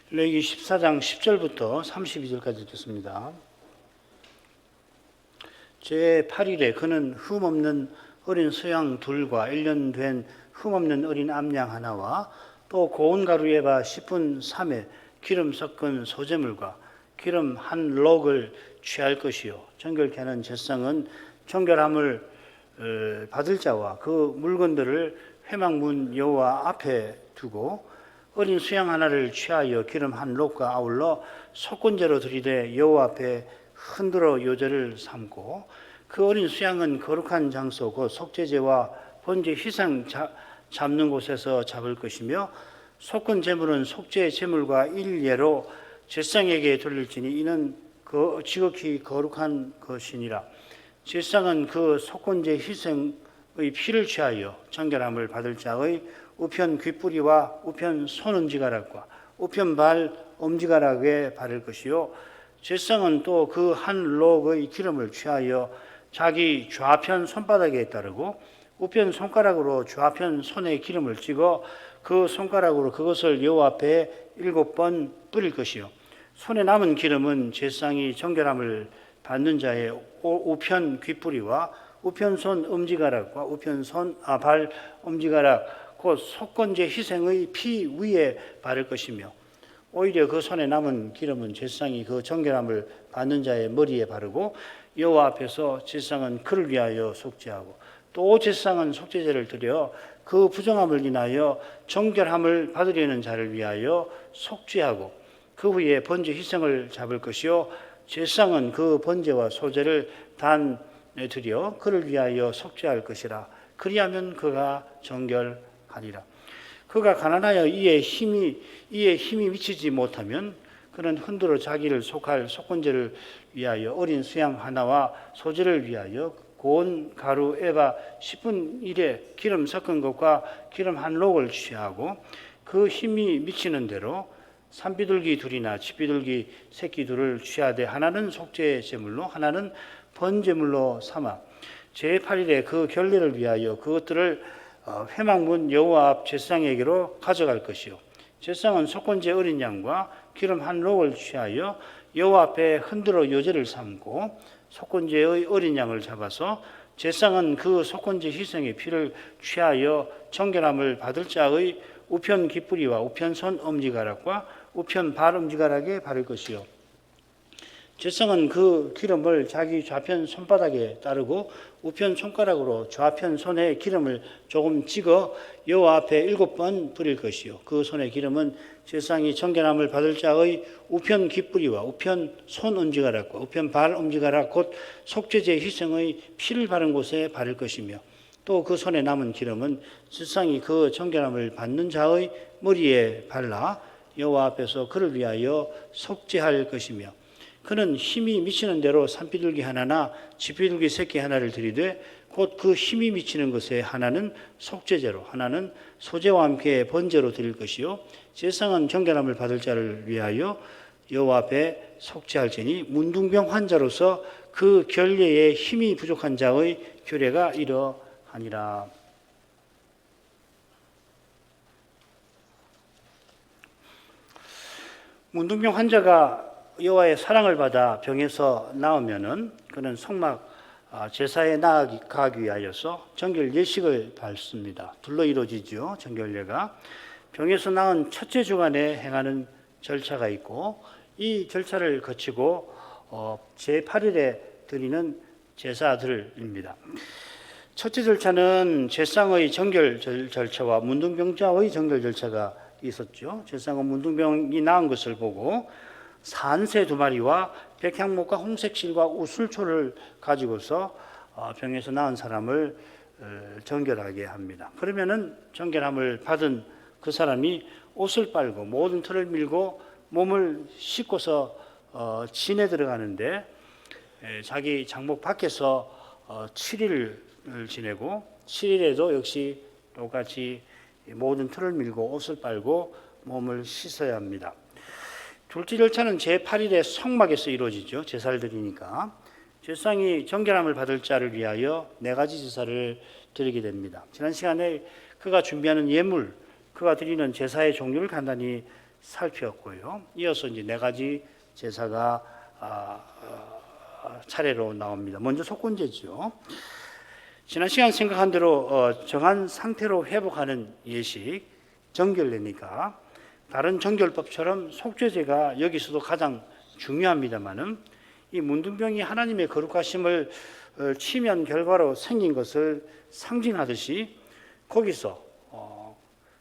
레위기 14장 10절부터 32절까지 읽겠습니다. 제8일에 그는 흠없는 어린 수양 둘과 1년 된 흠없는 어린 암양 하나와 또 고운 가루 에바 10분 3에 기름 섞은 소재물과 기름 한 록을 취할 것이요 정결케 하는 제상은 정결함을 받을 자와 그 물건들을 회막문 여호와 앞에 두고 어린 수양 하나를 취하여 기름 한 록과 아울러 속건제로 드리되 여호와 앞에 흔들어 요제를 삼고 그 어린 수양은 거룩한 장소 곧 속죄제와 번제 희생 잡는 곳에서 잡을 것이며 속건 제물은 속죄 제물과 일례로 제상에게 돌릴지니 이는 그 지극히 거룩한 것이니라. 제상은 그 속건제 희생의 피를 취하여 정결함을 받을 자의 우편 귓뿌리와 우편 손 엄지가락과 우편 발 엄지가락에 바를 것이요 제상은 또 그 한 록의 기름을 취하여 자기 좌편 손바닥에 따르고 우편 손가락으로 좌편 손에 기름을 찍어 그 손가락으로 그것을 여호와 앞에 7번 뿌릴 것이요 손에 남은 기름은 제상이 정결함을 받는 자의 우편 귓뿌리와 우편 손 엄지가락과 우편 발 엄지가락 곧 속건제 희생의 피 위에 바를 것이며 오히려 그 손에 남은 기름은 제상이 그 정결함을 받는 자의 머리에 바르고 여호와 앞에서 제상은 그를 위하여 속죄하고 또 제상은 속죄제를 드려 그 부정함을 인하여 정결함을 받으려는 자를 위하여 속죄하고 그 후에 번제 희생을 잡을 것이요 제상은 그 번제와 소제를 단에 드려 그를 위하여 속죄할 것이라. 그리하면 그가 정결하리라. 그가 가난하여 이에 힘이 미치지 못하면 그는 흔들어 자기를 속할 속건제를 위하여 어린 수양 하나와 소제를 위하여 고운 가루 에바 10분 1에 기름 섞은 것과 기름 한 록을 취하고 그 힘이 미치는 대로 산비둘기 둘이나 집비둘기 새끼 둘을 취하되 하나는 속죄 제물로 하나는 번제물로 삼아 제8일에 그 결례를 위하여 그것들을 회막문 여호와 앞 제사장에게로 가져갈 것이요 제사장은 속건제 어린 양과 기름 한 록을 취하여 여호와 앞에 흔들어 요제를 삼고 속건제의 어린 양을 잡아서 제사장은 그 속건제 희생의 피를 취하여 정결함을 받을 자의 우편 귓뿌리와 우편 손 엄지가락과 우편 발 엄지가락에 바를 것이요 제사장은 그 기름을 자기 좌편 손바닥에 따르고 우편 손가락으로 좌편 손에 기름을 조금 찍어 여호와 앞에 7번 뿌릴 것이요 그 손의 기름은 제사장이 정결함을 받을 자의 우편 귓뿌리와 우편 손 엄지가락과 우편 발 엄지가락 곧 속죄제 희생의 피를 바른 곳에 바를 것이며 또 그 손에 남은 기름은 제사장이 그 정결함을 받는 자의 머리에 발라 여호와 앞에서 그를 위하여 속죄할 것이며 그는 힘이 미치는 대로 산비둘기 하나나 집비둘기 새끼 하나를 드리되 곧 그 힘이 미치는 것에 하나는 속죄제로 하나는 소제와 함께 번제로 드릴 것이요 제사장은 정결함을 받을 자를 위하여 여호와 앞에 속죄할지니 문둥병 환자로서 그 결례에 힘이 부족한 자의 규례가 이러하니라. 문둥병 환자가 여호와의 사랑을 받아 병에서 나으면은 그는 성막 제사에 나아가기 위하여서 정결 예식을 밟습니다. 둘로 이루어지죠. 정결례가 병에서 나은 첫째 주간에 행하는 절차가 있고 이 절차를 거치고 제8일에 드리는 제사들입니다. 첫째 절차는 제사장의 정결 절차와 문둥병자의 정결 절차가 있었죠. 제사장은 문둥병이 나은 것을 보고 산새 2마리와 백향목과 홍색실과 우슬초를 가지고서 병에서 나은 사람을 정결하게 합니다. 그러면은 정결함을 받은 그 사람이 옷을 빨고 모든 털을 밀고 몸을 씻고서 진에 들어가는데 자기 장목 밖에서 7일을 지내고 7일에도 역시 똑같이 모든 털을 밀고 옷을 빨고 몸을 씻어야 합니다. 둘째 절차는 제8일에 성막에서 이루어지죠. 제사를 드리니까. 제사장이 정결함을 받을 자를 위하여 4가지 제사를 드리게 됩니다. 지난 시간에 그가 준비하는 예물, 그가 드리는 제사의 종류를 간단히 살폈고요. 이어서 이제 네 가지 제사가 차례로 나옵니다. 먼저 속건제죠. 지난 시간 생각한 대로 정한 상태로 회복하는 예식, 정결례니까 다른 정결법처럼 속죄제가 여기서도 가장 중요합니다마는 이 문둥병이 하나님의 거룩하심을 침해한 결과로 생긴 것을 상징하듯이 거기서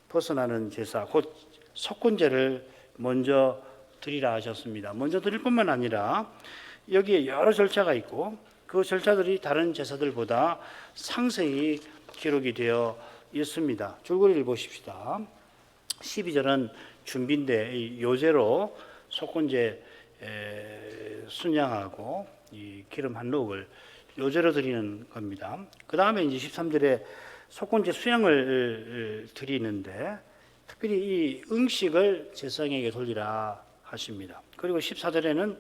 벗어나는 제사, 곧 속건제를 먼저 드리라 하셨습니다. 먼저 드릴 뿐만 아니라 여기에 여러 절차가 있고 그 절차들이 다른 제사들보다 상세히 기록이 되어 있습니다. 줄거리를 보십시다. 12절은 준비인데 요제로 속건제 순양하고 이 기름 한 록을 요제로 드리는 겁니다. 그 다음에 이제 13절에 속건제 수양을 드리는데 특별히 이 응식을 제사장에게 돌리라 하십니다. 그리고 14절에는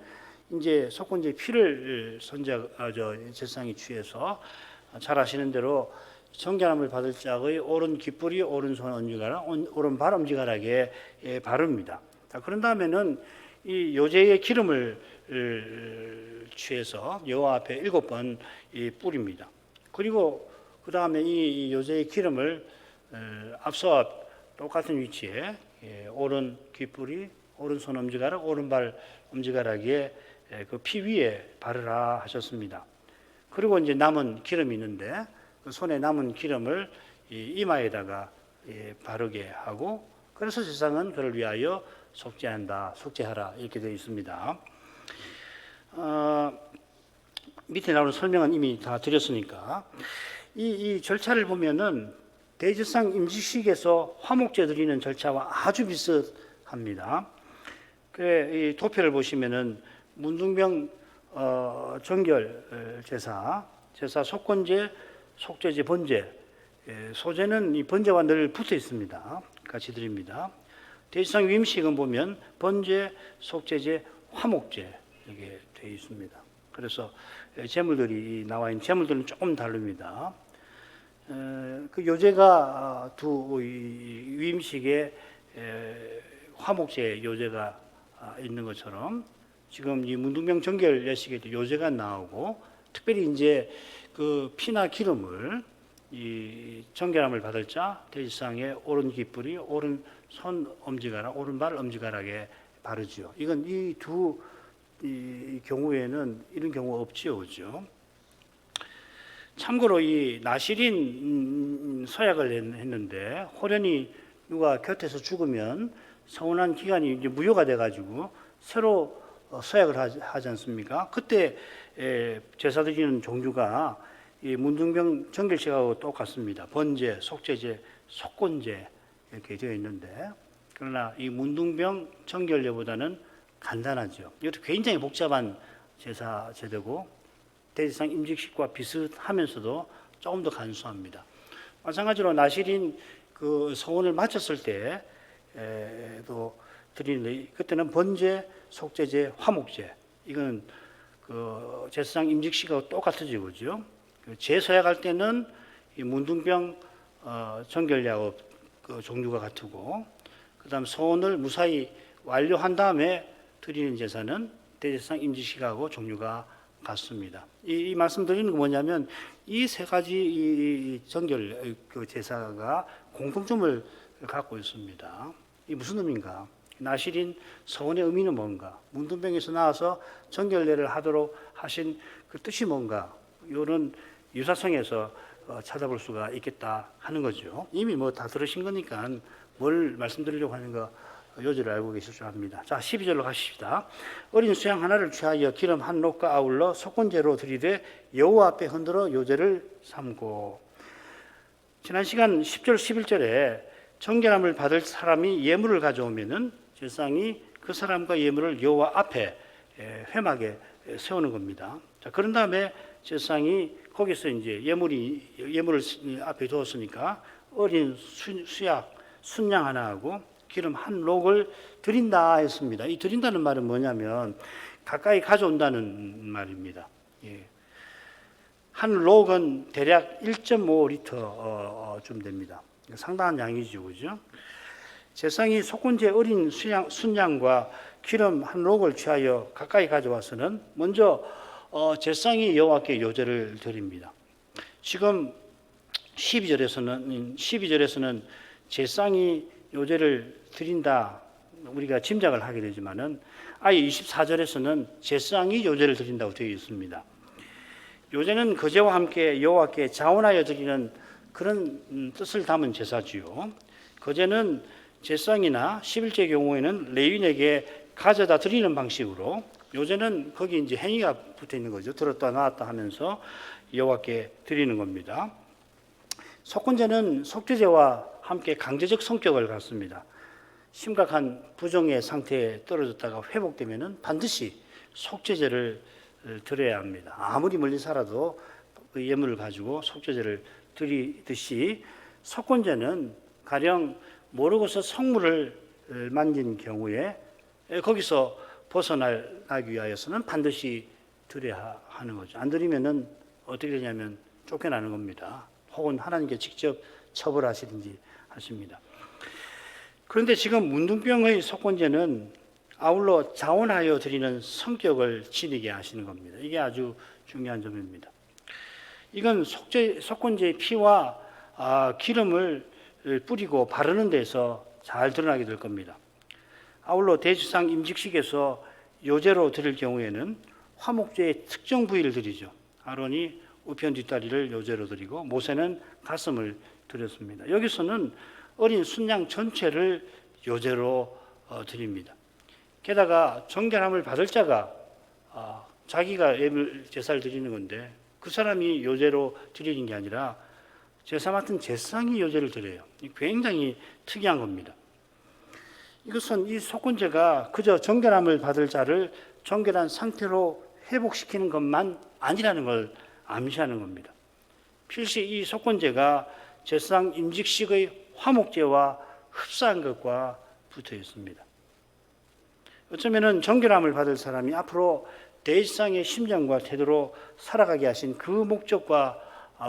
이제 속건제 피를 제사장이 취해서 잘 아시는 대로 정결함을 받을 짝의 오른 귓불이 오른손 엄지가락, 오른발 엄지가락에 바릅니다. 그런 다음에는 이 요제의 기름을 취해서 여호와 앞에 7번 뿌립니다. 그리고 그 다음에 이 요제의 기름을 앞서와 똑같은 위치에 오른 귓불이 오른손 엄지가락, 오른발 엄지가락에 그 피 위에 바르라 하셨습니다. 그리고 이제 남은 기름이 있는데 그 손에 남은 기름을 이마에다가 바르게 하고 그래서 제사장은 그를 위하여 속죄하라 이렇게 되어 있습니다. 밑에 나오는 설명은 이미 다 드렸으니까 이 절차를 보면은 대제사장 임직식에서 화목제 드리는 절차와 아주 비슷합니다. 이 도표를 보시면은 문둥병 정결 제사 속건제, 속죄제, 번제, 소제는 이 번제와 늘 붙어 있습니다. 같이 드립니다. 대제사장 위임식은 보면 번제, 속죄제, 화목제 이렇게 되어 있습니다. 그래서 제물들이 나와 있는 제물들은 조금 다릅니다. 그 요제가 두 위임식에 화목제 요제가 있는 것처럼 지금 이 문둥병 정결 예식에도 요제가 나오고 특별히 이제 그 피나 기름을 이 정결함을 받을 자 대제사장의 오른 귓불이 오른 손 엄지가락, 오른발 엄지가락에 바르지요. 이건 이 두 경우에는 이런 경우가 없지요, 그죠? 참고로 이 나실인 서약을 했는데 호련히 누가 곁에서 죽으면 서운한 기간이 이제 무효가 돼가지고 새로 서약을 하지 않습니까? 그때 제사 드리는 종류가 이 문둥병 정결식하고 똑같습니다. 번제, 속죄제, 속건제 이렇게 되어 있는데 그러나 이 문둥병 정결례보다는 간단하죠. 이것도 굉장히 복잡한 제사 제도고 대제사장 임직식과 비슷하면서도 조금 더 간소합니다. 마찬가지로 나실인 그 서원을 마쳤을 때도 드리는데 그때는 번제, 속죄제, 화목제 이건 그 제사장 임직식하고 똑같아지고 그죠? 제서약할 때는 이 문둥병 정결례하고 그 종류가 같고 그다음 서원을 무사히 완료한 다음에 드리는 제사는 대제사장 임직식하고 종류가 같습니다. 이 말씀 드리는 건 뭐냐면 이 세 가지 이 정결 그 제사가 공통점을 갖고 있습니다. 이 무슨 의미인가? 나실인 서원의 의미는 뭔가? 문둥병에서 나와서 정결례를 하도록 하신 그 뜻이 뭔가? 이런 유사성에서 찾아볼 수가 있겠다 하는 거죠. 이미 뭐 다 들으신 거니까 뭘 말씀드리려고 하는 거 요지를 알고 계실 줄 압니다. 자, 12절로 가십시다. 어린 수양 하나를 취하여 기름 한 록과 아울러 속건제로 드리되 여호와 앞에 흔들어 요제를 삼고. 지난 시간 10절 11절에 정결함을 받을 사람이 예물을 가져오면은 제사장이 그 사람과 예물을 여호와 앞에 회막에 세우는 겁니다. 자, 그런 다음에 제사장이 거기서 이제 예물을 앞에 두었으니까 어린 순양 하나 하고 기름 한 록을 드린다 했습니다. 이 드린다는 말은 뭐냐면 가까이 가져온다는 말입니다. 한 록은 대략 1.5리터 좀 됩니다. 상당한 양이죠, 그죠? 제상이 속건제 어린 순양과 기름 한 록을 취하여 가까이 가져와서는 먼저 제상이 여호와께 요제를 드립니다. 지금 12절에서는 제상이 요제를 드린다 우리가 짐작을 하게 되지만은 아예 24절에서는 제상이 요제를 드린다고 되어 있습니다. 요제는 거제와 함께 여호와께 자원하여 드리는 그런 뜻을 담은 제사지요. 거제는 제상이나 11제 경우에는 레위인에게 가져다 드리는 방식으로, 요제는 거기 이제 행위가 붙어 있는 거죠. 들었다 놨다 하면서 여호와께 드리는 겁니다. 속건제는 속죄제와 함께 강제적 성격을 갖습니다. 심각한 부정의 상태에 떨어졌다가 회복되면은 반드시 속죄제를 드려야 합니다. 아무리 멀리 살아도 그 예물을 가지고 속죄제를 드리듯이 속건제는 가령 모르고서 성물을 만진 경우에 거기서 벗어나기 위하여서는 반드시 드려야 하는 거죠. 안 드리면은 어떻게 되냐면 쫓겨나는 겁니다. 혹은 하나님께 직접 처벌하시든지 하십니다. 그런데 지금 문둥병의 속건제는 아울러 자원하여 드리는 성격을 지니게 하시는 겁니다. 이게 아주 중요한 점입니다. 이건 속건제의 피와 기름을 뿌리고 바르는 데서 잘 드러나게 될 겁니다. 아울러 대지상 임직식에서 요제로 드릴 경우에는 화목제의 특정 부위를 드리죠. 아론이 우편 뒷다리를 요제로 드리고 모세는 가슴을 드렸습니다. 여기서는 어린 순양 전체를 요제로 드립니다. 게다가 정결함을 받을 자가 자기가 제사를 드리는 건데 그 사람이 요제로 드리는 게 아니라 제사 맡은 제사장이 요제를 드려요. 굉장히 특이한 겁니다. 이것은 이 속건제가 그저 정결함을 받을 자를 정결한 상태로 회복시키는 것만 아니라는 걸 암시하는 겁니다. 필시 이 속건제가 제사장 임직식의 화목제와 흡사한 것과 붙어 있습니다. 어쩌면은 정결함을 받을 사람이 앞으로 대지상의 심정과 태도로 살아가게 하신 그 목적과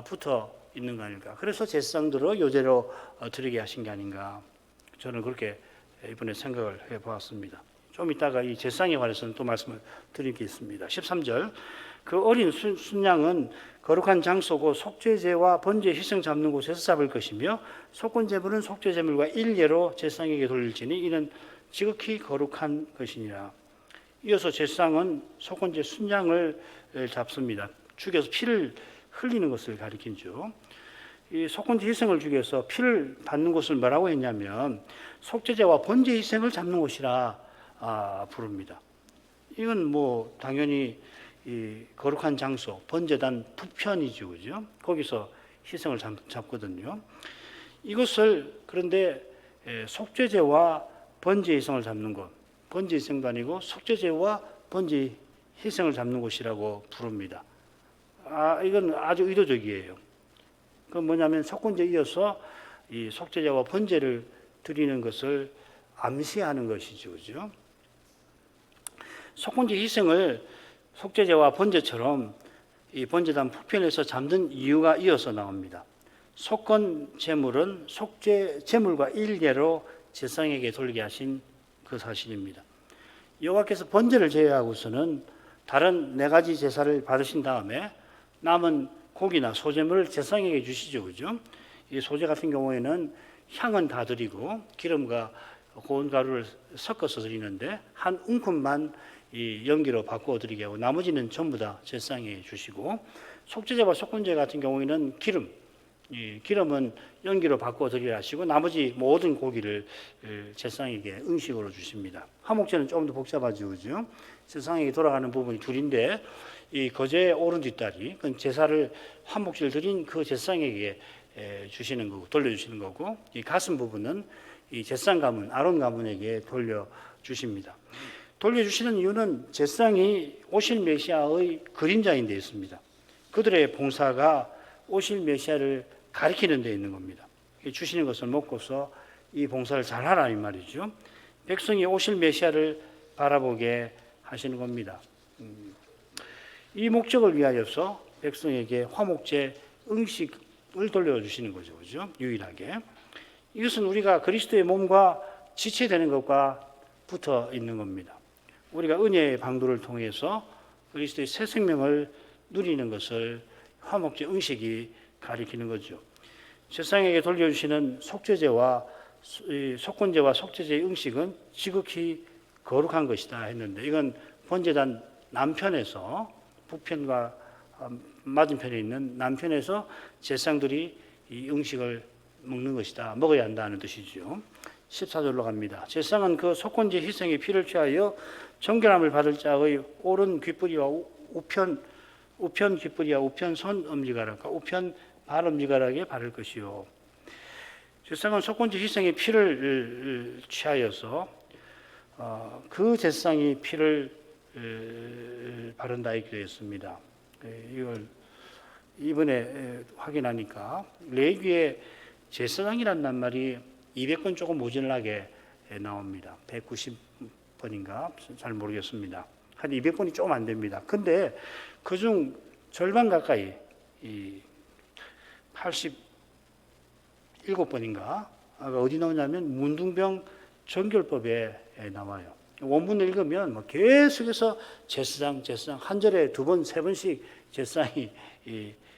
붙어 있는 거 아닐까. 그래서 제사장들을 요제로 드리게 하신 게 아닌가. 저는 그렇게 이번에 생각을 해보았습니다. 좀 이따가 이 제사장에 관해서는 또 말씀을 드릴 게 있습니다. 13절 그 어린 순양은 거룩한 장소고 속죄제와 번제 희생 잡는 곳에서 잡을 것이며 속건제물은 속죄제물과 일례로 제사장에게 돌릴지니 이는 지극히 거룩한 것이니라. 이어서 제사장은 속건제 순양을 잡습니다. 죽여서 피를 흘리는 것을 가리키죠. 이 속건제 희생을 죽여서 피를 받는 곳을 뭐라고 했냐면 속죄제와 번제 희생을 잡는 곳이라 부릅니다. 이건 뭐 당연히 이 거룩한 장소, 번제단 북편이죠, 그죠? 거기서 희생을 잡거든요. 이것을 그런데 속죄제와 번제 희생을 잡는 곳, 번제 희생도 아니고 속죄제와 번제 희생을 잡는 곳이라고 부릅니다. 이건 아주 의도적이에요. 그 뭐냐면 속건제에 이어서 이 속죄제와 번제를 드리는 것을 암시하는 것이죠, 그죠? 속건제 희생을 속죄제와 번제처럼 이 번제단 북편에서 잡는 이유가 이어서 나옵니다. 속건 제물은 속죄 제물과 일례로 제사장에게 돌리게 하신 그 사실입니다. 여호와께서 번제를 제외하고서는 다른 네 가지 제사를 받으신 다음에 남은 고기나 소제물을 제사장에게 주시죠, 그죠? 이 소제 같은 경우에는 향은 다 드리고 기름과 고운 가루를 섞어서 드리는데 한 움큼만 이 연기로 바꾸어 드리게 하고 나머지는 전부 다 제사장에 주시고 속죄제와 속건제 같은 경우에는 이 기름은 연기로 바꾸어 드리라 하시고 나머지 모든 고기를 제사장에게 음식으로 주십니다. 화목제는 조금 더 복잡하죠, 그죠? 제사장에게 돌아가는 부분이 둘인데 이 거제의 오른 뒷다리, 그건 제사를 화목제를 드린 그 제사장에게 주시는 거고 돌려주시는 거고 이 가슴 부분은 이 제사장 가문 아론 가문에게 돌려주십니다. 돌려주시는 이유는 제사장이 오실 메시아의 그림자인 데 있습니다. 그들의 봉사가 오실 메시아를 가리키는 데 있는 겁니다. 주시는 것을 먹고서 이 봉사를 잘하라 이 말이죠. 백성이 오실 메시아를 바라보게 하시는 겁니다. 이 목적을 위하여서 백성에게 화목제 음식을 돌려주시는 거죠, 그죠? 유일하게. 이것은 우리가 그리스도의 몸과 지체되는 것과 붙어 있는 겁니다. 우리가 은혜의 방도를 통해서 그리스도의 새 생명을 누리는 것을 화목제 응식이 가리키는 거죠. 제사장에게 돌려주시는 속죄제와 속건제와 속죄제의 응식은 지극히 거룩한 것이다 했는데, 이건 번제단 남편에서, 북편과 맞은편에 있는 남편에서 제사장들이 이 응식을 먹는 것이다, 먹어야 한다는 뜻이죠. 14절로 갑니다. 제사장은 그 속건제 희생의 피를 취하여 정결함을 받을 자의 오른 귓뿌리와 우편 귓뿌리와 우편 손 엄지가락과 우편 발 엄지가락에 바를 것이요. 제사장은 속건제 희생의 피를 취하여서 그 제사장이 피를 바른다 이렇게 되어 있습니다. 이걸 이번에 확인하니까 레위기에 제사장이라는 말이 200번 조금 모자라게 나옵니다. 190번인가 잘 모르겠습니다. 한 200번이 조금 안 됩니다. 근데 그중 절반 가까이 87번인가 어디 나오냐면 문둥병 정결법에 나와요. 원문을 읽으면 뭐 계속해서 제사장 한 절에 2번, 3번씩 제사장이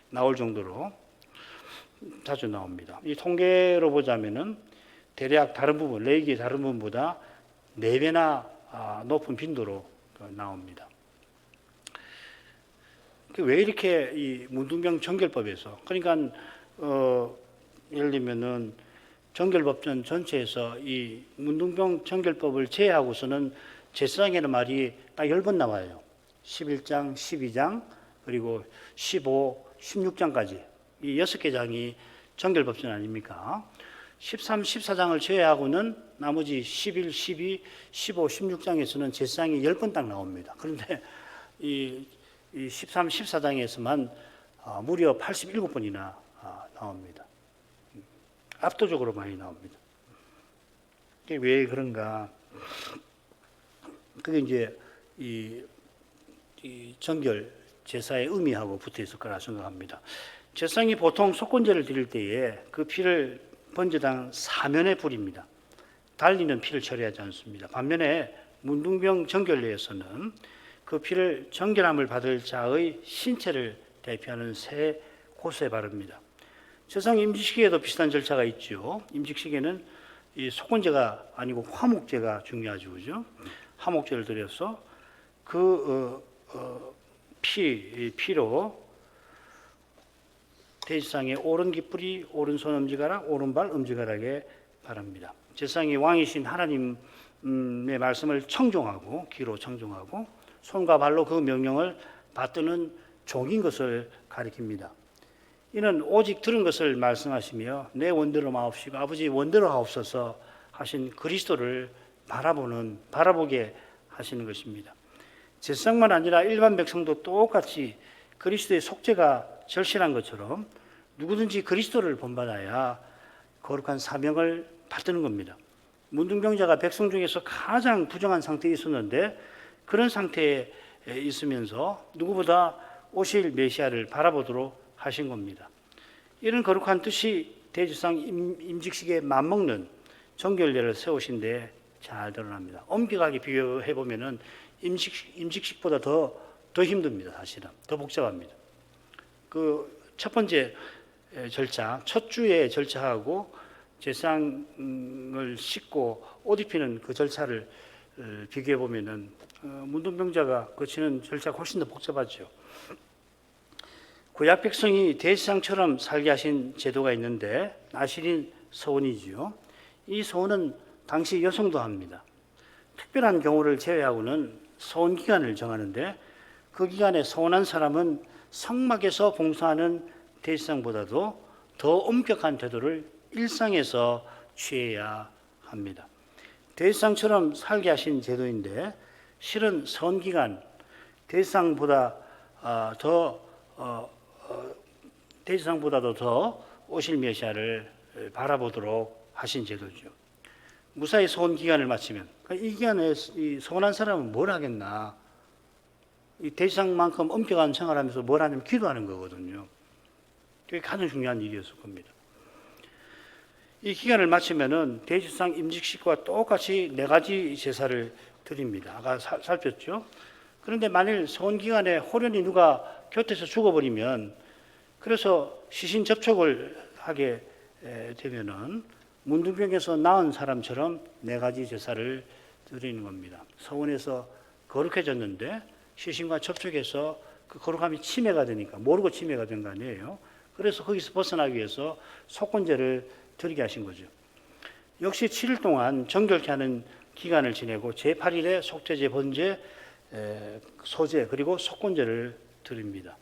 나올 정도로 자주 나옵니다. 이 통계로 보자면은 대략 다른 부분, 레위기의 다른 부분보다 4배나 높은 빈도로 나옵니다. 왜 이렇게 이 문둥병 정결법에서, 그러니까 예를 들면은 정결법전 전체에서 이 문둥병 정결법을 제외하고서는 제사장이라는 말이 딱 10번 나와요. 11장, 12장, 그리고 15, 16장까지 이 6개 장이 정결법전 아닙니까? 13, 14장을 제외하고는 나머지 11, 12, 15, 16장에서는 제사장이 10번 딱 나옵니다. 그런데 이 13, 14장에서만 무려 87번이나 나옵니다. 압도적으로 많이 나옵니다. 이게 왜 그런가? 그게 이제 이 정결 제사의 의미하고 붙어 있을 거라 생각합니다. 제사장이 보통 속건제를 드릴 때에 그 피를 번제당 사면에 뿌립니다. 달리는 피를 처리하지 않습니다. 반면에 문둥병 정결례에서는 그 피를 정결함을 받을 자의 신체를 대표하는 새 곳에 바릅니다. 제사장 임직식에도 비슷한 절차가 있죠. 임직식에는 이 속건제가 아니고 화목제가 중요하죠, 그죠? 화목제를 드려서 그 피로 대제사장의 오른 깃뿌리, 오른손 엄지가락, 오른발 엄지가락에 바릅니다. 제사장이 왕이신 하나님의 말씀을 청종하고, 귀로 청종하고 손과 발로 그 명령을 받드는 종인 것을 가리킵니다. 이는 오직 들은 것을 말씀하시며 내 원대로 마옵시고 아버지 원대로 하옵소서 하신 그리스도를 바라보게 하시는 것입니다. 제사장만 아니라 일반 백성도 똑같이 그리스도의 속죄가 절실한 것처럼 누구든지 그리스도를 본받아야 거룩한 사명을 받드는 겁니다. 문둥병자가 백성 중에서 가장 부정한 상태에 있었는데 그런 상태에 있으면서 누구보다 오실 메시아를 바라보도록 하신 겁니다. 이런 거룩한 뜻이 대제사장 임직식에 맞먹는 정결례를 세우신 데 잘 드러납니다. 엄격하게 비교해 보면은 임직식보다 더 힘듭니다. 사실은 더 복잡합니다. 그 첫 번째 절차, 첫 주의 절차하고 제사장을 씻고 옷 입히는 그 절차를 비교해 보면은 문둥병자가 거치는 절차가 훨씬 더 복잡하죠. 구약 백성이 대제사장처럼 살게 하신 제도가 있는데 나실인 서원이지요. 이 서원은 당시 여성도 합니다. 특별한 경우를 제외하고는 서원 기간을 정하는데 그 기간에 서원한 사람은 성막에서 봉사하는 대제사장보다도 더 엄격한 태도를 일상에서 취해야 합니다. 대제사장처럼 살게 하신 제도인데 실은 서원 기간 대제사장보다도 더 오실 메시아를 바라보도록 하신 제도죠. 무사히 서원 기간을 마치면 이 기간에 서원한 사람은 뭘 하겠나? 이 대제사장만큼 엄격한 생활하면서 뭘 하냐면 기도하는 거거든요. 그게 가장 중요한 일이었을 겁니다. 이 기간을 마치면은 대제사장 임직식과 똑같이 네 가지 제사를 드립니다. 아까 살폈죠. 그런데 만일 소원 기간에 호련히 누가 곁에서 죽어버리면, 그래서 시신 접촉을 하게 되면은 문둥병에서 나은 사람처럼 네 가지 제사를 드리는 겁니다. 서원에서 거룩해졌는데 시신과 접촉해서 그 거룩함이 침해가 되니까, 모르고 침해가 된 거 아니에요. 그래서 거기서 벗어나기 위해서 속건제를 드리게 하신 거죠. 역시 7일 동안 정결케 하는 기간을 지내고 제8일에 속죄제, 번제, 소제, 그리고 속건제를 드립니다.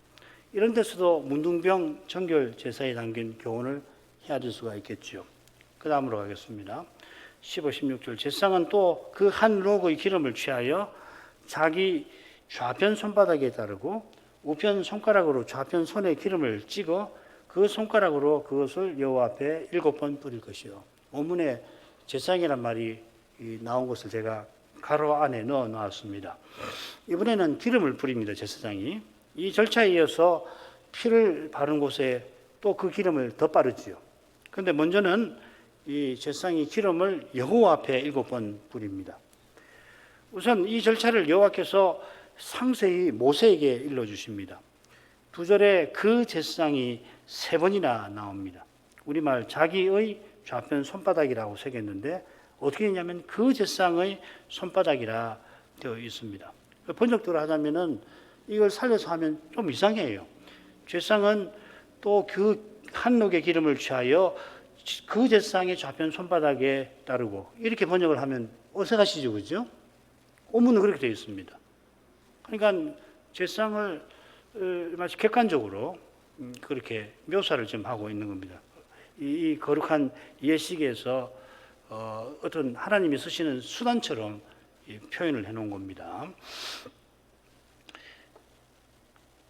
이런 데서도 문둥병 정결 제사에 담긴 교훈을 헤아릴 수가 있겠죠. 그 다음으로 가겠습니다. 15, 16절. 제사장은 또 그 한 록의 기름을 취하여 자기 좌편 손바닥에 따르고 우편 손가락으로 좌편 손에 기름을 찍어 그 손가락으로 그것을 여호와 앞에 7번 뿌릴 것이요. 원문에 제사장이란 말이 나온 것을 제가 가로 안에 넣어 놨습니다. 이번에는 기름을 뿌립니다. 제사장이. 이 절차에 이어서 피를 바른 곳에 또 그 기름을 더 바르지요. 그런데 먼저는 이 제사장이 기름을 여호와 앞에 7번 뿌립니다. 우선 이 절차를 여호와께서 상세히 모세에게 일러주십니다. 2절에 그 제사장이 3번이나 나옵니다. 우리말 자기의 좌편 손바닥이라고 새겼는데 어떻게 했냐면 그 제사장의 손바닥이라 되어 있습니다. 번역대로 하자면은 이걸 살려서 하면 좀 이상해요. 제사장은 또 그 한 록의 기름을 취하여 그 제사장의 좌편 손바닥에 따르고, 이렇게 번역을 하면 어색하시죠, 그죠? 원문은 그렇게 되어 있습니다. 그러니까 제사장을 마치 객관적으로 그렇게 묘사를 좀 하고 있는 겁니다. 이 거룩한 예식에서 어떤 하나님이 쓰시는 수단처럼 표현을 해놓은 겁니다.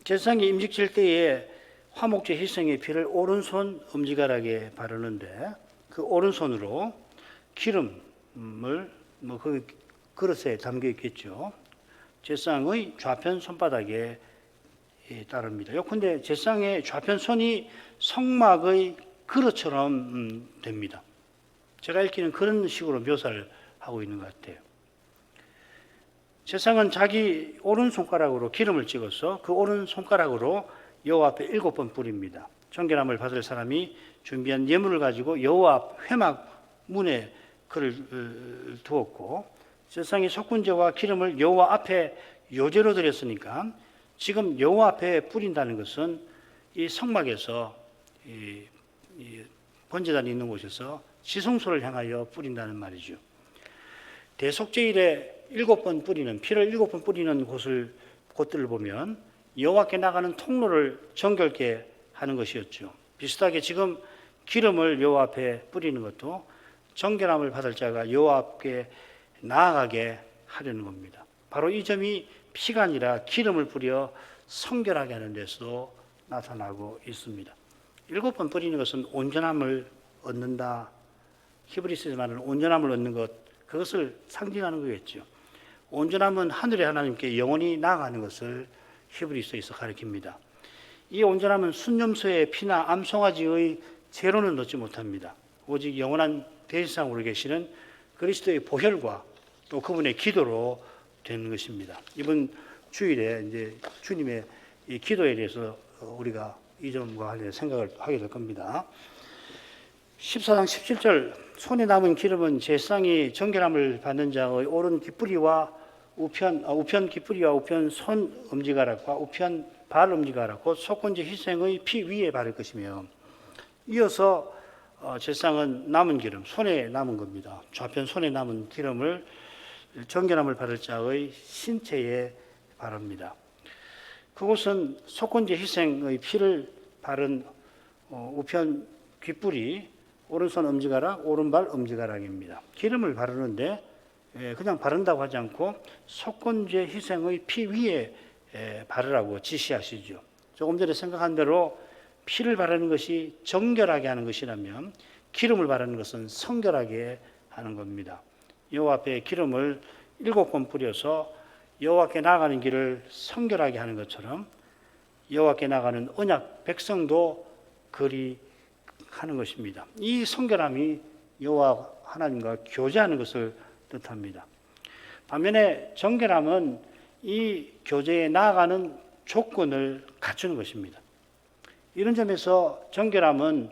제사장이 임직질 때에 화목제 희생의 피를 오른손 엄지가락에 바르는데 그 오른손으로 기름을 그 그릇에 담겨 있겠죠. 제사장의 좌편 손바닥에 따릅니다. 요컨대 제사장의 좌편 손이 성막의 그릇처럼 됩니다. 제가 읽기는 그런 식으로 묘사를 하고 있는 것 같아요. 제사장은 자기 오른손가락으로 기름을 찍어서 그 오른손가락으로 여호와 앞에 7번 뿌립니다. 정결함을 받을 사람이 준비한 예물을 가지고 여호와 앞 회막 문에 그를 두었고, 제사장이 속건제와 기름을 여호와 앞에 요제로 드렸으니까 지금 여호와 앞에 뿌린다는 것은 이 성막에서 이 번제단이 있는 곳에서 지성소를 향하여 뿌린다는 말이죠. 대속죄일에 7번 뿌리는, 피를 7번 뿌리는 곳들을 보면 여호와께 나가는 통로를 정결케 하는 것이었죠. 비슷하게 지금 기름을 여호와 앞에 뿌리는 것도 정결함을 받을 자가 여호와 앞에 나아가게 하려는 겁니다. 바로 이 점이 피가 아니라 기름을 뿌려 성결하게 하는 데서도 나타나고 있습니다. 7번 뿌리는 것은 온전함을 얻는다. 히브리서에서 말하는 온전함을 얻는 것, 그것을 상징하는 거겠죠. 온전함은 하늘의 하나님께 영원히 나아가는 것을 히브리서에서 가리킵니다. 이 온전함은 순념소의 피나 암송아지의 제로는 넣지 못합니다. 오직 영원한 대제사장으로 계시는 그리스도의 보혈과 또 그분의 기도로 되는 것입니다. 이번 주일에 이제 주님의 이 기도에 대해서 우리가 이 점과 관련해 생각을 하게 될 겁니다. 14장 17절, 손에 남은 기름은 제사장이 정결함을 받는 자의 오른 깃뿌리와 우편 깃뿌리와 우편 손 엄지가락과 우편 발 엄지가락, 곧 속건제 희생의 피 위에 바를 것이며, 이어서 제사장은 남은 기름, 손에 남은 겁니다. 좌편 손에 남은 기름을 정결함을 받을 자의 신체에 바릅니다. 그곳은 속건제 희생의 피를 바른 우편 깃뿌리, 오른손 엄지가락, 오른발 엄지가락입니다. 기름을 바르는데 그냥 바른다고 하지 않고 속건제 희생의 피 위에 바르라고 지시하시죠. 조금 전에 생각한 대로 피를 바르는 것이 정결하게 하는 것이라면 기름을 바르는 것은 성결하게 하는 겁니다. 여호와 앞에 기름을 7번 뿌려서 여호와께 나아가는 길을 성결하게 하는 것처럼 여호와께 나아가는 언약 백성도 그리 하는 것입니다. 이 성결함이 여호와 하나님과 교제하는 것을 뜻합니다. 반면에 정결함은 이 교제에 나아가는 조건을 갖추는 것입니다. 이런 점에서 정결함은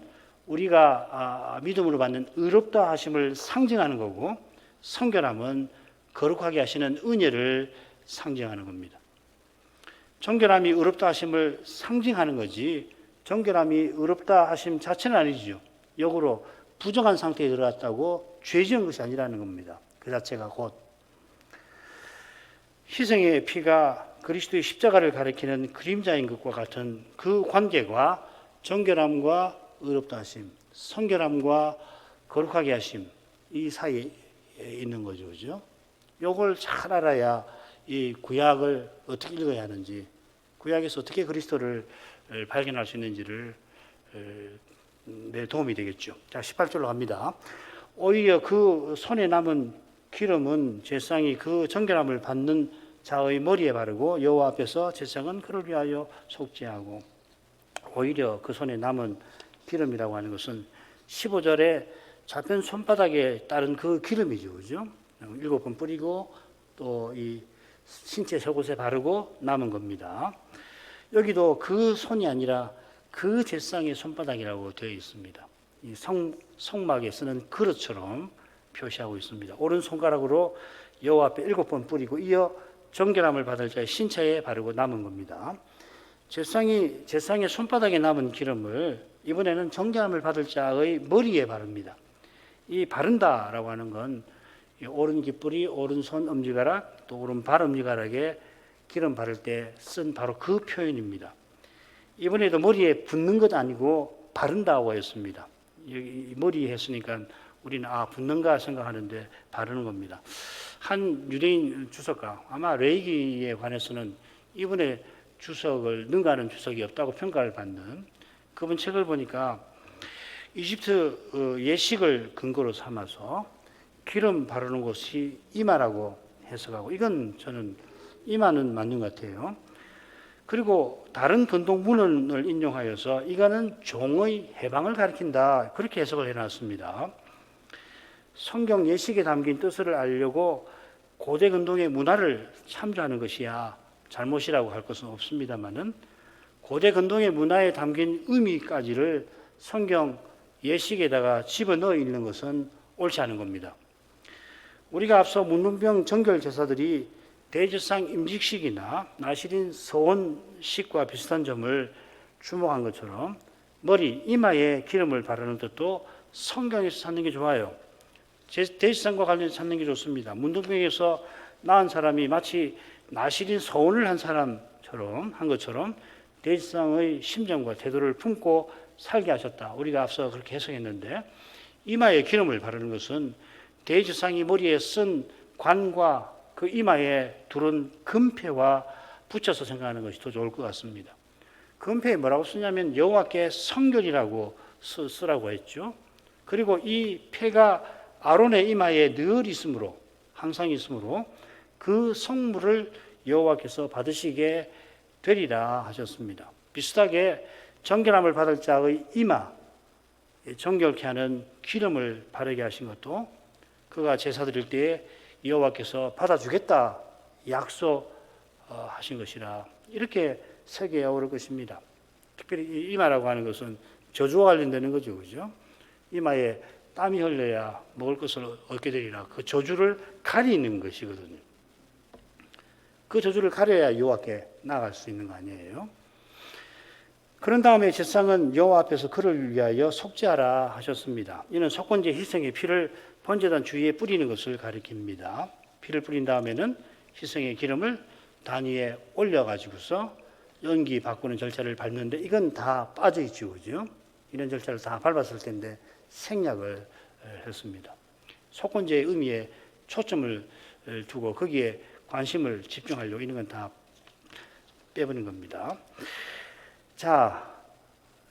우리가 믿음으로 받는 의롭다 하심을 상징하는 거고, 성결함은 거룩하게 하시는 은혜를 상징하는 겁니다. 정결함이 의롭다 하심을 상징하는 거지, 정결함이 의롭다 하심 자체는 아니죠. 역으로 부정한 상태에 들어갔다고 죄 지은 것이 아니라는 겁니다. 그 자체가 곧 희생의 피가 그리스도의 십자가를 가리키는 그림자인 것과 같은 그 관계가 정결함과 의롭다 하심, 성결함과 거룩하게 하심, 이 사이에 있는 거죠. 그죠? 요걸 잘 알아야 이 구약을 어떻게 읽어야 하는지, 구약에서 어떻게 그리스도를 발견할 수 있는지를 내 도움이 되겠죠. 자, 18절로 갑니다. 오히려 그 손에 남은 기름은 제사장이 그 정결함을 받는 자의 머리에 바르고 여호와 앞에서 제사장은 그를 위하여 속죄하고, 오히려 그 손에 남은 기름이라고 하는 것은 15절에 잡힌 손바닥에 따른 그 기름이죠. 그죠? 7번 뿌리고 또 이 신체 저곳에 바르고 남은 겁니다. 여기도 그 손이 아니라 그 제사장의 손바닥이라고 되어 있습니다. 이 성막에 쓰는 그릇처럼 표시하고 있습니다. 오른손가락으로 여호와 앞에 7번 뿌리고 이어 정결함을 받을 자의 신체에 바르고 남은 겁니다. 제사장의 손바닥에 남은 기름을 이번에는 정결함을 받을 자의 머리에 바릅니다. 이 바른다라고 하는 건 오른 깃뿌리, 오른손 엄지가락, 또 오른발 엄지가락에 기름 바를 때 쓴 바로 그 표현입니다. 이번에도 머리에 붓는 것 아니고 바른다고 했습니다. 여기 머리에 했으니까 우리는 붓는가 생각하는데 바르는 겁니다. 한 유대인 주석가, 아마 레이기에 관해서는 이번에 주석을 능가하는 주석이 없다고 평가를 받는 그분 책을 보니까 이집트 예식을 근거로 삼아서 기름 바르는 곳이 이마라고 해석하고, 이건 저는 이마는 맞는 것 같아요. 그리고 다른 근동문헌을 인용하여서 이거는 종의 해방을 가리킨다, 그렇게 해석을 해놨습니다. 성경 예식에 담긴 뜻을 알려고 고대 근동의 문화를 참조하는 것이야 잘못이라고 할 것은 없습니다만은, 고대 근동의 문화에 담긴 의미까지를 성경 예식에다가 집어넣어 있는 것은 옳지 않은 겁니다. 우리가 앞서 문둥병 정결 제사들이 대제사장 임직식이나 나시린 서원식과 비슷한 점을 주목한 것처럼 머리, 이마에 기름을 바르는 뜻도 성경에서 찾는 게 좋아요. 대제사장과 관련해서 찾는 게 좋습니다. 문둥병에서 나은 사람이 마치 나시린 서원을 한 사람처럼 한 것처럼 대제사장의 심정과 태도를 품고 살게 하셨다. 우리가 앞서 그렇게 해석했는데, 이마에 기름을 바르는 것은 대제사장이 머리에 쓴 관과 그 이마에 두른 금패와 붙여서 생각하는 것이 더 좋을 것 같습니다. 금패에 뭐라고 쓰냐면 여호와께 성결이라고 쓰라고 했죠. 그리고 이 패가 아론의 이마에 늘 있으므로, 항상 있으므로 그 성물을 여호와께서 받으시게 되리라 하셨습니다. 비슷하게 정결함을 받을 자의 이마, 정결케 하는 기름을 바르게 하신 것도 그가 제사 드릴 때에 여호와께서 받아주겠다 약속하신 것이라, 이렇게 새겨야 올 것입니다. 특별히 이마라고 하는 것은 저주와 관련되는 거죠. 그죠? 이마에 땀이 흘러야 먹을 것을 얻게 되리라. 그 저주를 가리는 것이거든요. 그 저주를 가려야 여호와께 나아갈 수 있는 거 아니에요? 그런 다음에 제사장은 여호와 앞에서 그를 위하여 속죄하라 하셨습니다. 이는 속건제 희생의 피를 번제단 주위에 뿌리는 것을 가리킵니다. 피를 뿌린 다음에는 희생의 기름을 단 위에 올려가지고서 연기 바꾸는 절차를 밟는데, 이건 다 빠져 있죠. 그죠? 이런 절차를 다 밟았을 텐데 생략을 했습니다. 속건제의 의미에 초점을 두고 거기에 관심을 집중하려고 이런 건 다 빼버린 겁니다. 자,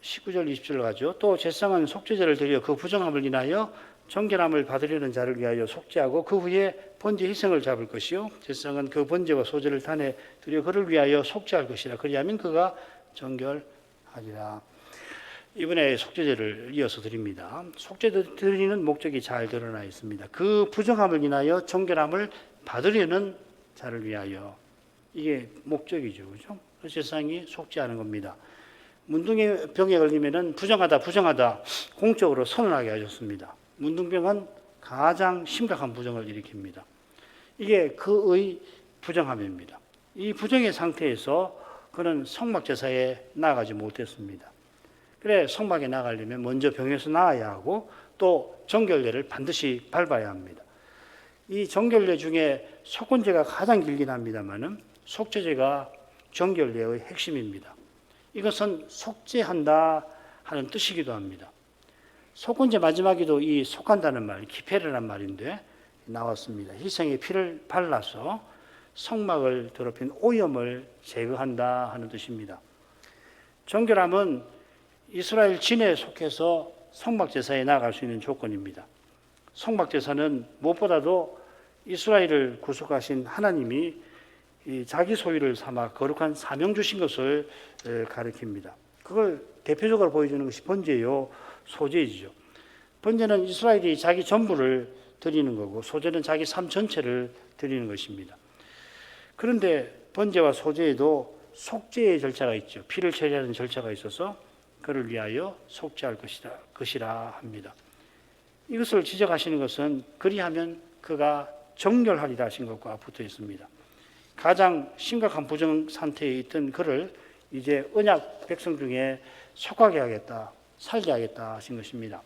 19절 20절로 가죠. 또 제사장은 속죄제를 드려 그 부정함을 인하여 정결함을 받으려는 자를 위하여 속죄하고 그 후에 번제 희생을 잡을 것이요, 제사장은 그 번제와 소제를 단에 드려 그를 위하여 속죄할 것이라. 그리하면 그가 정결하리라. 이번에 속죄제를 이어서 드립니다. 속죄제 드리는 목적이 잘 드러나 있습니다. 그 부정함을 인하여 정결함을 받으려는 자를 위하여. 이게 목적이죠. 그죠? 세상이 속죄하는 겁니다. 문둥병에 걸리면은 부정하다 공적으로 선언하게 하셨습니다. 문둥병은 가장 심각한 부정을 일으킵니다. 이게 그의 부정함입니다. 이 부정의 상태에서 그는 성막제사에 나아가지 못했습니다. 그래, 성막에 나가려면 먼저 병에서 나아야 하고 또 정결례를 반드시 밟아야 합니다. 이 정결례 중에 속건제가 가장 길긴 합니다만은 속죄제가 정결례의 핵심입니다. 이것은 속죄한다 하는 뜻이기도 합니다. 속건제 마지막에도 이 속한다는 말, 기페르란 말인데 나왔습니다. 희생의 피를 발라서 성막을 더럽힌 오염을 제거한다 하는 뜻입니다. 정결함은 이스라엘 진에 속해서 성막제사에 나아갈 수 있는 조건입니다. 성막제사는 무엇보다도 이스라엘을 구속하신 하나님이 자기 소유를 삼아 거룩한 사명 주신 것을 가리킵니다. 그걸 대표적으로 보여주는 것이 번제요, 소제이죠. 번제는 이스라엘이 자기 전부를 드리는 거고 소제는 자기 삶 전체를 드리는 것입니다. 그런데 번제와 소제에도 속죄의 절차가 있죠. 피를 처리하는 절차가 있어서 그를 위하여 속죄할 것이라 합니다. 이것을 지적하시는 것은 그리하면 그가 정결하리라 하신 것과 붙어 있습니다. 가장 심각한 부정 상태에 있던 그를 이제 언약 백성 중에 속하게 하겠다, 살게 하겠다 하신 것입니다.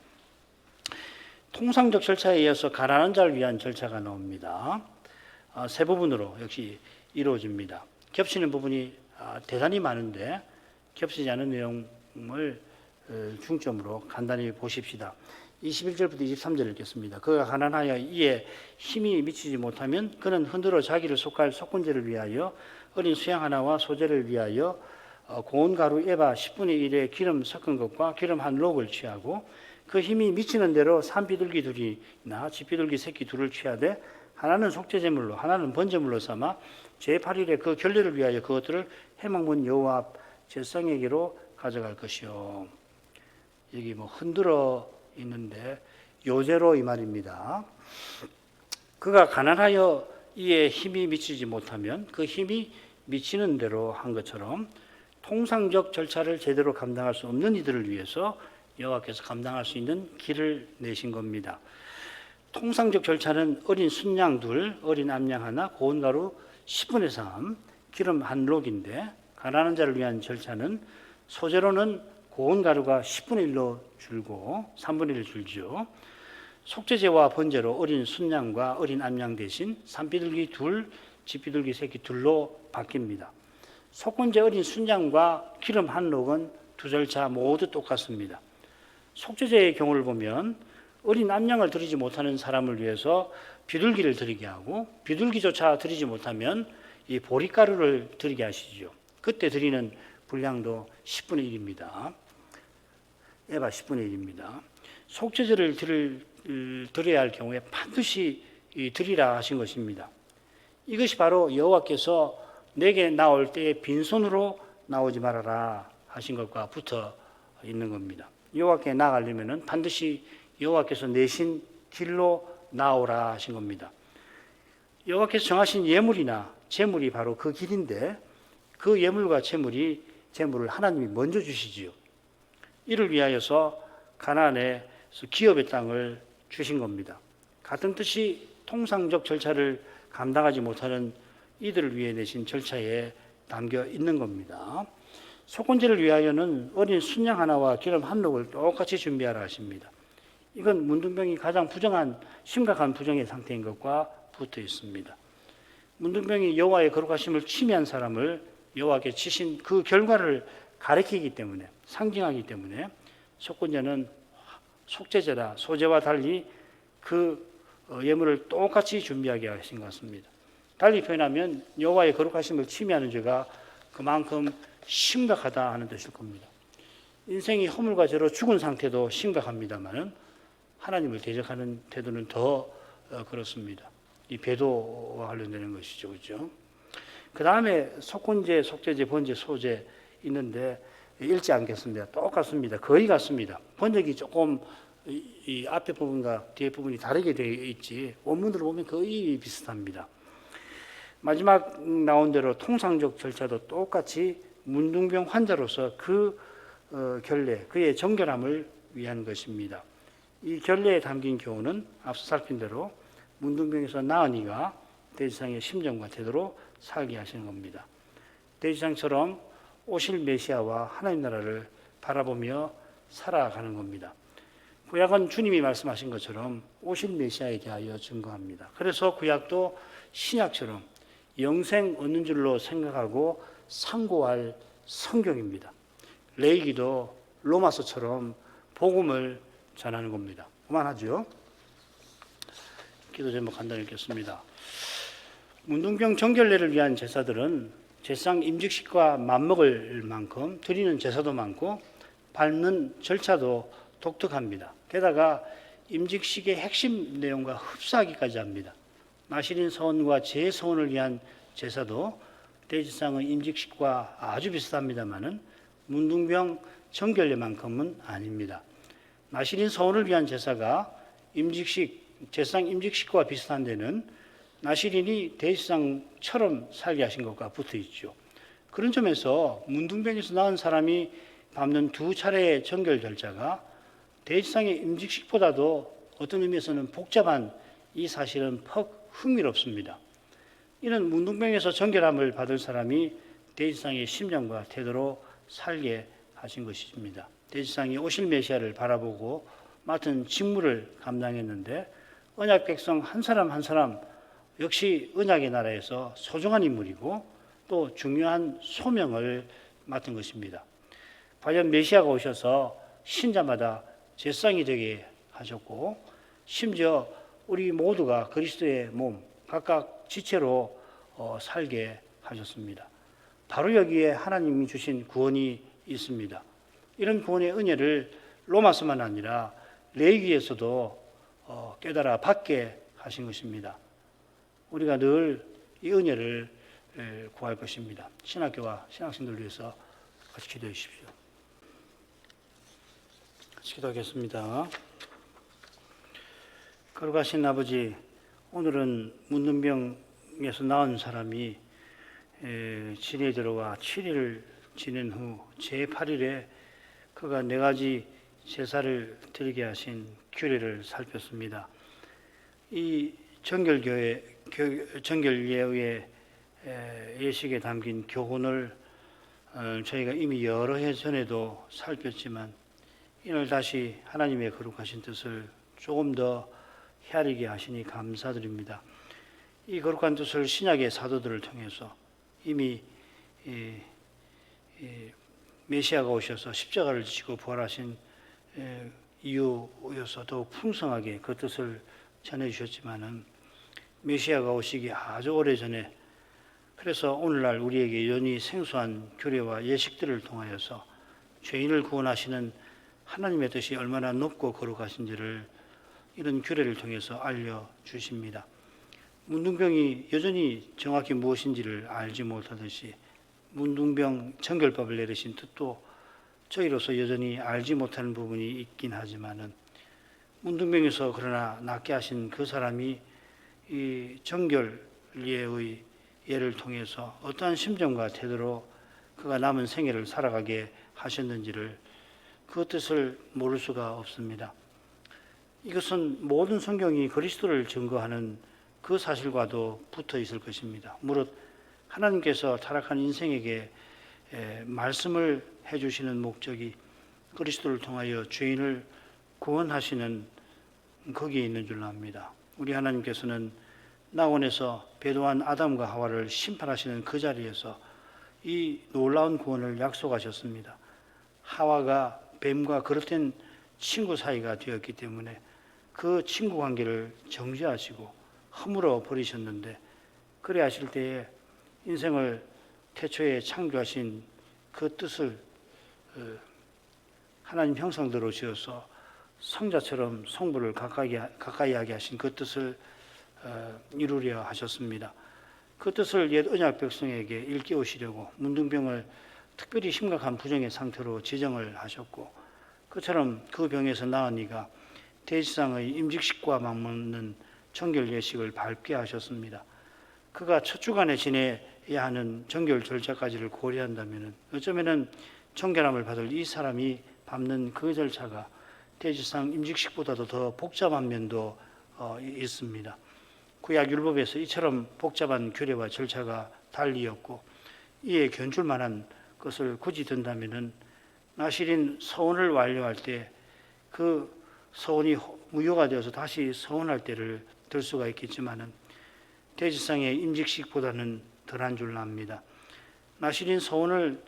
통상적 절차에 이어서 가난한 자를 위한 절차가 나옵니다. 세 부분으로 역시 이루어집니다. 겹치는 부분이 대단히 많은데 겹치지 않은 내용을 중점으로 간단히 보십시다. 21절부터 23절 읽겠습니다. 그가 가난하여 이에 힘이 미치지 못하면 그는 흔들어 자기를 속할 속건제를 위하여 어린 수양 하나와 소제를 위하여 고운 가루 에바 10분의 1의 기름 섞은 것과 기름 한 록을 취하고 그 힘이 미치는 대로 산비둘기 둘이나 집비둘기 새끼 둘을 취하되 하나는 속죄제물로 하나는 번제물로 삼아 제8일에 그 결례를 위하여 그것들을 회막문 여호와 앞 제사장에게로 가져갈 것이요. 여기 흔들어 있는데 요제로 이 말입니다. 그가 가난하여 이에 힘이 미치지 못하면 그 힘이 미치는 대로 한 것처럼 통상적 절차를 제대로 감당할 수 없는 이들을 위해서 여호와께서 감당할 수 있는 길을 내신 겁니다. 통상적 절차는 어린 순양 둘, 어린 암양 하나, 고운 가루 10분의 3, 기름 한 록인데 가난한 자를 위한 절차는 소제로는 고운 가루가 10분의 1로 줄고 3분의 1 줄죠. 속죄제와 번제로 어린 순양과 어린 암양 대신 산비둘기 둘, 집비둘기 새끼 둘로 바뀝니다. 속건제 어린 순양과 기름 한 록은 두 절차 모두 똑같습니다. 속죄제의 경우를 보면 어린 암양을 드리지 못하는 사람을 위해서 비둘기를 드리게 하고 비둘기조차 드리지 못하면 이 보리가루를 드리게 하시죠. 그때 드리는 분량도 10분의 1입니다. 에바 10분의 1입니다. 속죄제를 드려야 할 경우에 반드시 드리라 하신 것입니다. 이것이 바로 여호와께서 내게 나올 때에 빈손으로 나오지 말아라 하신 것과 붙어 있는 겁니다. 여호와께 나아가려면 반드시 여호와께서 내신 길로 나오라 하신 겁니다. 여호와께서 정하신 예물이나 제물이 바로 그 길인데 그 예물과 제물을 하나님이 먼저 주시지요. 이를 위하여서 가나안에서 기업의 땅을 주신 겁니다. 같은 뜻이 통상적 절차를 감당하지 못하는 이들을 위해 내신 절차에 담겨 있는 겁니다. 속건제를 위하여는 어린 순양 하나와 기름 한 록을 똑같이 준비하라 하십니다. 이건 문둥병이 가장 심각한 부정의 상태인 것과 붙어 있습니다. 문둥병이 여호와의 거룩하심을 침해한 사람을 여호와께 치신 그 결과를 가리키기 때문에 상징하기 때문에 속건제는 속죄제다 소제와 달리 그 예물을 똑같이 준비하게 하신 것 같습니다. 달리 표현하면 여호와의 거룩하심을 침해하는 죄가 그만큼 심각하다 하는 뜻일 겁니다. 인생이 허물과 죄로 죽은 상태도 심각합니다만은 하나님을 대적하는 태도는 더 그렇습니다. 이 배도와 관련되는 것이죠, 그렇죠? 그 다음에 속건제, 속죄제, 번제, 소제 있는데 읽지 않겠습니다. 똑같습니다. 거의 같습니다. 번역이 조금 이 앞에 부분과 뒤에 부분이 다르게 되어 있지 원문으로 보면 거의 비슷합니다. 마지막 나온 대로 통상적 절차도 똑같이 문둥병 환자로서 그 결례, 그의 정결함을 위한 것입니다. 이 결례에 담긴 교훈은 앞서 살핀 대로 문둥병에서 나은 이가 대지상의 심정과 태도로 살게 하시는 겁니다. 대지상처럼 오실 메시아와 하나님 나라를 바라보며 살아가는 겁니다. 구약은 주님이 말씀하신 것처럼 오실 메시아에 대하여 증거합니다. 그래서 구약도 신약처럼 영생 얻는 줄로 생각하고 상고할 성경입니다. 레위기도 로마서처럼 복음을 전하는 겁니다. 그만하죠. 기도 제목 간단히 읽겠습니다. 문둥병 정결례를 위한 제사들은 제사장 임직식과 맞먹을 만큼 드리는 제사도 많고 밟는 절차도 독특합니다. 게다가 임직식의 핵심 내용과 흡사하기까지 합니다. 나실인 서원과 재서원을 위한 제사도 대지상의 임직식과 아주 비슷합니다만은 문둥병 정결례만큼은 아닙니다. 나실인 서원을 위한 제사가 제사장 임직식과 비슷한 데는 나실인이 대지상처럼 살게 하신 것과 붙어 있죠. 그런 점에서 문둥병에서 낳은 사람이 밟는 두 차례의 정결 절차가 대지상의 임직식보다도 어떤 의미에서는 복잡한 이 사실은 퍽 흥미롭습니다. 이는 문둥병에서 정결함을 받을 사람이 대지상의 심정과 태도로 살게 하신 것입니다. 대지상이 오실 메시아를 바라보고 맡은 직무를 감당했는데 언약 백성 한 사람 한 사람 역시 언약의 나라에서 소중한 인물이고 또 중요한 소명을 맡은 것입니다. 과연 메시아가 오셔서 신자마다 제사장이 되게 하셨고 심지어 우리 모두가 그리스도의 몸 각각 지체로 살게 하셨습니다. 바로 여기에 하나님이 주신 구원이 있습니다. 이런 구원의 은혜를 로마서만 아니라 레위기에서도 깨달아 받게 하신 것입니다. 우리가 늘 이 은혜를 구할 것입니다. 신학교와 신학생들 위해서 같이 기도해 주십시오. 같이 기도하겠습니다. 거룩하신 아버지, 오늘은 문둥병에서 나은 사람이 진에 들어와 7일을 지낸 후 제8일에 그가 4가지 제사를 드리게 하신 규례를 살폈습니다. 이 정결예의 예식에 담긴 교훈을 저희가 이미 여러 해 전에도 살폈지만 이날 다시 하나님의 거룩하신 뜻을 조금 더 헤아리게 하시니 감사드립니다. 이 거룩한 뜻을 신약의 사도들을 통해서 이미 메시아가 오셔서 십자가를 지시고 부활하신 이유여서 더욱 풍성하게 그 뜻을 전해주셨지만은 메시아가 오시기 아주 오래전에 그래서 오늘날 우리에게 여전히 생소한 규례와 예식들을 통하여서 죄인을 구원하시는 하나님의 뜻이 얼마나 높고 거룩하신지를 이런 규례를 통해서 알려주십니다. 문둥병이 여전히 정확히 무엇인지를 알지 못하듯이 문둥병 정결법을 내리신 뜻도 저희로서 여전히 알지 못하는 부분이 있긴 하지만은 문둥병에서 그러나 낫게 하신 그 사람이 이 정결예의 예를 통해서 어떠한 심정과 태도로 그가 남은 생애를 살아가게 하셨는지를 그 뜻을 모를 수가 없습니다. 이것은 모든 성경이 그리스도를 증거하는 그 사실과도 붙어 있을 것입니다. 무릇 하나님께서 타락한 인생에게 말씀을 해주시는 목적이 그리스도를 통하여 죄인을 구원하시는 거기에 있는 줄로 압니다. 우리 하나님께서는 낙원에서 배도한 아담과 하와를 심판하시는 그 자리에서 이 놀라운 구원을 약속하셨습니다. 하와가 뱀과 그릇된 친구 사이가 되었기 때문에 그 친구 관계를 정죄하시고 허물어 버리셨는데 그래 하실 때에 인생을 태초에 창조하신 그 뜻을 하나님 형상대로 지어서 성자처럼 성부를 가까이 하게 하신 그 뜻을 이루려 하셨습니다. 그 뜻을 옛 언약 백성에게 일깨우시려고 문둥병을 특별히 심각한 부정의 상태로 지정을 하셨고, 그처럼 그 병에서 나으니가 대지상의 임직식과 맞먹는 정결 예식을 밟게 하셨습니다. 그가 첫 주간에 지내야 하는 정결 절차까지를 고려한다면 어쩌면은 정결함을 받을 이 사람이 밟는 그 절차가 대지상 임직식보다도 더 복잡한 면도 있습니다. 구약 율법에서 이처럼 복잡한 규례와 절차가 달리였고, 이에 견줄 만한 것을 굳이 든다면은 나실인 서원을 완료할 때 그 서원이 무효가 되어서 다시 서원할 때를 들 수가 있겠지만은 대지상의 임직식보다는 덜한 줄 압니다. 나실인 서원을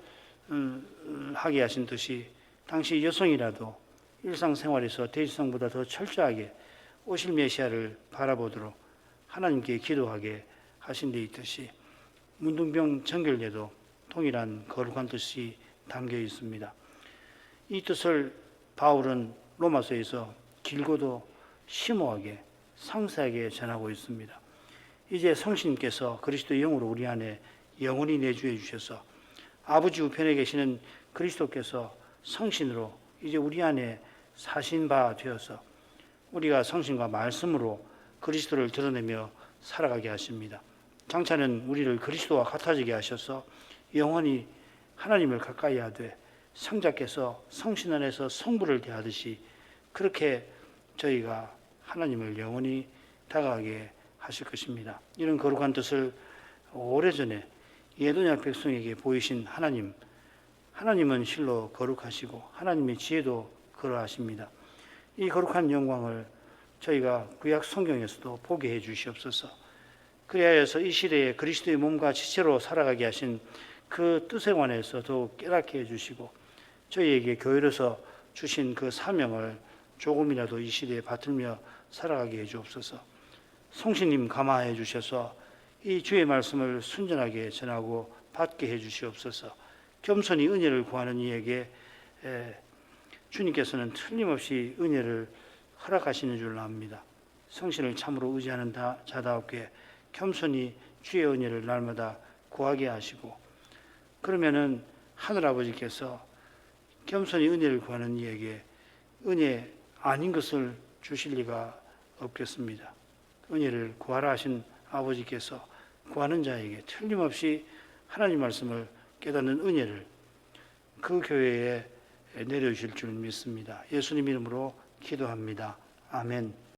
하게 하신 듯이 당시 여성이라도 일상생활에서 대지상보다 더 철저하게 오실 메시아를 바라보도록 하나님께 기도하게 하신 데 있듯이 문둥병 정결례도 동일한 거룩한 뜻이 담겨 있습니다. 이 뜻을 바울은 로마서에서 길고도 심오하게 상세하게 전하고 있습니다. 이제 성신께서 그리스도의 영으로 우리 안에 영원히 내주해 주셔서 아버지 우편에 계시는 그리스도께서 성신으로 이제 우리 안에 사신 바 되어서 우리가 성신과 말씀으로 그리스도를 드러내며 살아가게 하십니다. 장차는 우리를 그리스도와 같아지게 하셔서 영원히 하나님을 가까이 하되 성자께서 성신 안에서 성부를 대하듯이 그렇게 저희가 하나님을 영원히 다가가게 하실 것입니다. 이런 거룩한 뜻을 오래전에 예도냐 백성에게 보이신 하나님은 실로 거룩하시고 하나님의 지혜도 그러하십니다. 이 거룩한 영광을 저희가 구약 성경에서도 보게 해 주시옵소서. 그리하여서 이 시대에 그리스도의 몸과 지체로 살아가게 하신 그 뜻에 관해서 더욱 깨닫게 해주시고 저희에게 교회로서 주신 그 사명을 조금이라도 이 시대에 받들며 살아가게 해주옵소서. 성신님 감화해 주셔서 이 주의 말씀을 순전하게 전하고 받게 해주시옵소서. 겸손히 은혜를 구하는 이에게 주님께서는 틀림없이 은혜를 허락하시는 줄 압니다. 성신을 참으로 의지하는 자다웠게 겸손히 주의 은혜를 날마다 구하게 하시고, 그러면은 하늘아버지께서 겸손히 은혜를 구하는 이에게 은혜 아닌 것을 주실 리가 없겠습니다. 은혜를 구하라 하신 아버지께서 구하는 자에게 틀림없이 하나님 말씀을 깨닫는 은혜를 그 교회에 내려주실 줄 믿습니다. 예수님 이름으로 기도합니다. 아멘.